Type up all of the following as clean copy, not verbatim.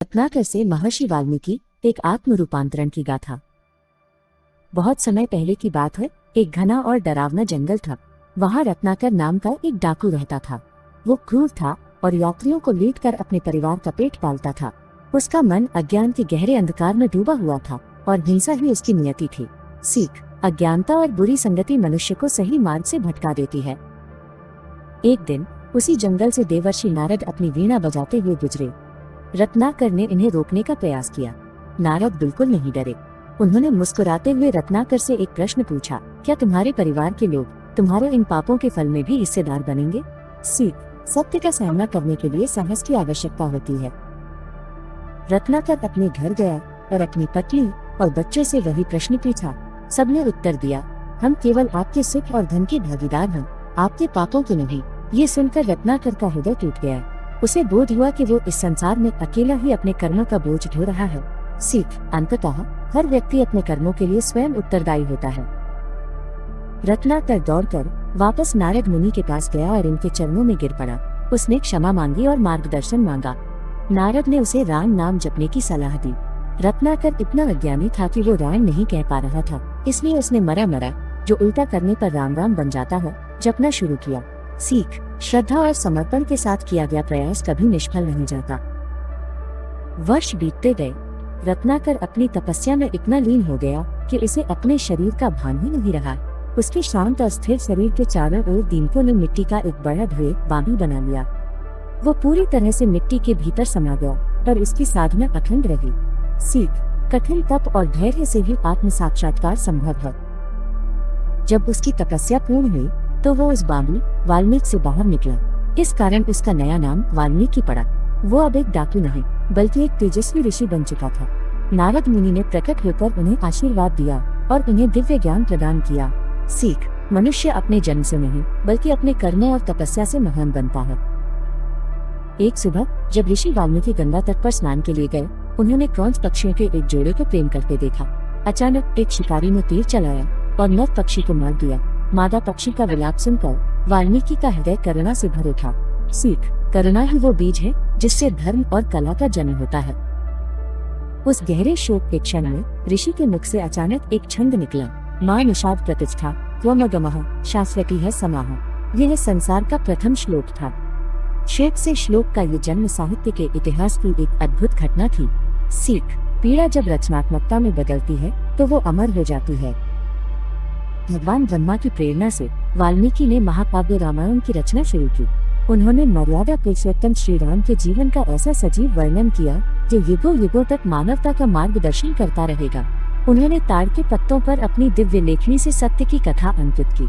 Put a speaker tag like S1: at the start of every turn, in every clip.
S1: रत्नाकर से महर्षि वाल्मीकि एक आत्म रूपांतरण की गाथा। बहुत समय पहले की बात है। एक घना और डरावना जंगल था। वहाँ रत्नाकर नाम का एक डाकू रहता था। वो क्रूर था और यात्रियों को लूटकर अपने परिवार का पेट पालता था। उसका मन अज्ञान के गहरे अंधकार में डूबा हुआ था और हिंसा ही उसकी नियति थी। सीख: अज्ञानता और बुरी संगति मनुष्य को सही मार्ग से भटका देती है। एक दिन उसी जंगल से देवर्षि नारद अपनी वीणा बजाते हुए गुजरे। रत्नाकर ने इन्हें रोकने का प्रयास किया। नारद बिल्कुल नहीं डरे। उन्होंने मुस्कुराते हुए रत्नाकर से एक प्रश्न पूछा, क्या तुम्हारे परिवार के लोग तुम्हारे इन पापों के फल में भी हिस्सेदार बनेंगे? सीख: सत्य का सामना करने के लिए साहस की आवश्यकता होती है। रत्नाकर अपने घर गया और अपनी पत्नी और बच्चे से वही प्रश्न पूछा। सबने उत्तर दिया, हम केवल आपके सुख और धन के भागीदार हैं, आपके पापों के नहीं। ये सुनकर रत्नाकर का हृदय टूट गया। उसे बोध हुआ कि वो इस संसार में अकेला ही अपने कर्मों का बोझ ढो रहा है। सीख: अंततः हर व्यक्ति अपने कर्मों के लिए स्वयं उत्तरदायी होता है। रत्नाकर दौड़कर वापस नारद मुनि के पास गया और इनके चरणों में गिर पड़ा। उसने क्षमा मांगी और मार्गदर्शन मांगा। नारद ने उसे राम नाम जपने की सलाह दी। रत्नाकर इतना अज्ञानी था कि वो राम नहीं कह पा रहा था, इसलिए उसने मरा मरा जो उल्टा करने पर राम राम बन जाता है जपना शुरू किया। सीख: श्रद्धा और समर्पण के साथ किया गया प्रयास कभी निष्फल नहीं जाता। वर्ष बीतते गए। रत्नाकर अपनी तपस्या में इतना लीन हो गया कि उसे अपने शरीर का भान ही नहीं रहा। उसके शांत और स्थिर शरीर के चारों ओर दीमकों ने मिट्टी का एक बड़ा ढेर बांधी बना लिया। वो पूरी तरह से मिट्टी के भीतर समा गया और इसकी साधना अखंड रही। सीख: कठिन तप और धैर्य से ही आत्म साक्षात्कार संभव है। जब उसकी तपस्या पूर्ण हुई तो वो उस बाबू वाल्मीकि से बाहर निकला। इस कारण उसका नया नाम वाल्मीकि पड़ा। वो अब एक डाकू नहीं बल्कि एक तेजस्वी ऋषि बन चुका था। नारद मुनि ने प्रकट होकर उन्हें आशीर्वाद दिया और उन्हें दिव्य ज्ञान प्रदान किया। सीख: मनुष्य अपने जन्म से नहीं बल्कि अपने कर्मों और तपस्या से महान बनता है। एक सुबह जब ऋषि वाल्मीकि गंगा तट पर स्नान के लिए गए, उन्होंने क्रौंच पक्षियों के एक जोड़े को प्रेम करते देखा। अचानक एक शिकारी ने तीर चलाया और नर पक्षी को मार दिया। मादा पक्षी का विलाप सुनकर वाल्मीकि का हृदय करुणा से भर उठा। सीख: करुणा ही वो बीज है जिससे धर्म और कला का जन्म होता है। उस गहरे शोक के क्षण में ऋषि के मुख से अचानक एक छंद निकला, मां निषाद प्रतिष्ठा त्वमगमः शाश्वती है समाह। यह संसार का प्रथम श्लोक था। शेख से श्लोक का ये जन्म साहित्य के इतिहास की एक अद्भुत घटना थी। सीख: पीड़ा जब रचनात्मकता में बदलती है तो वो अमर हो जाती है। भगवान ब्रह्मा की प्रेरणा से वाल्मीकि ने महाकाव्य रामायण की रचना शुरू की। उन्होंने मर्यादा पुरुषोत्तम श्री राम के जीवन का ऐसा सजीव वर्णन किया जो युगों युगों तक मानवता का मार्गदर्शन करता रहेगा। उन्होंने ताड़ के पत्तों पर अपनी दिव्य लेखनी से सत्य की कथा अंकित की।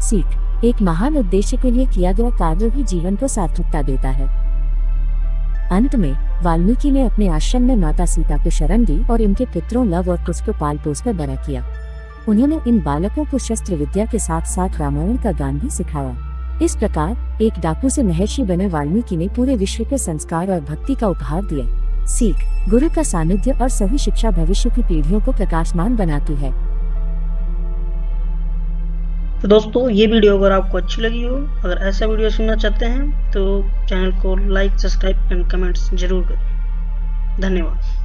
S1: सीख: एक महान उद्देश्य के लिए किया गया कार्य ही जीवन को सार्थकता देता है। अंत में वाल्मीकि ने अपने आश्रम में माता सीता को शरण दी और इनके पुत्रों लव और कुश को पाल पोस कर बड़ा किया। उन्होंने इन बालकों को शस्त्र विद्या के साथ साथ रामायण का गान भी सिखाया। इस प्रकार एक डाकू से महर्षि बने वाल्मीकि ने पूरे विश्व के संस्कार और भक्ति का उपहार दिया। सीख: गुरु का सानिध्य और सही शिक्षा भविष्य की पीढ़ियों को प्रकाशमान बनाती है।
S2: तो दोस्तों, ये वीडियो अगर आपको अच्छी लगी हो, अगर ऐसा वीडियो सुनना चाहते हैं तो चैनल को लाइक, सब्सक्राइब एंड कमेंट्स जरूर करें। धन्यवाद।